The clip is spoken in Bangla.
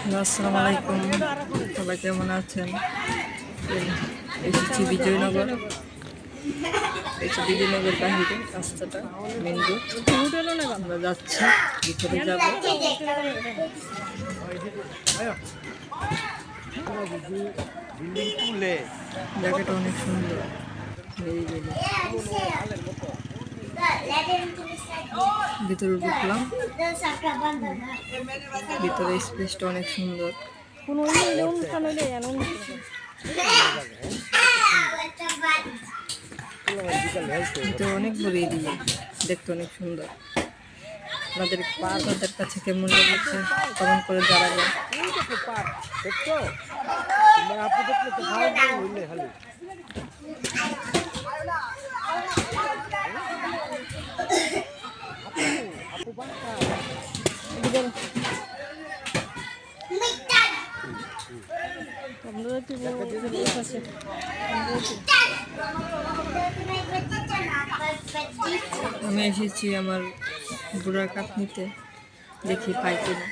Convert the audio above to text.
আসসালামু আলাইকুম, সবাই কেমন আছেন? এসেছি বিজয়নগর। বিজয়নগর বাহিরে রাস্তাটা মেন রোড। আমরা যাচ্ছি, ভিতরে যাব। জায়গাটা অনেক সুন্দর। ভিতরে ঢুকলাম, ভিতরে স্পেসটা অনেক সুন্দর। ভিতরে অনেক বড় এরিয়া, দেখতে অনেক সুন্দর। আপনাদের কাছে কেমন লেগেছে কমেন্ট করে জানাবেন। আমি এসেছি আমার বুড়ার কাপ নিতে, দেখি পাই কিনা।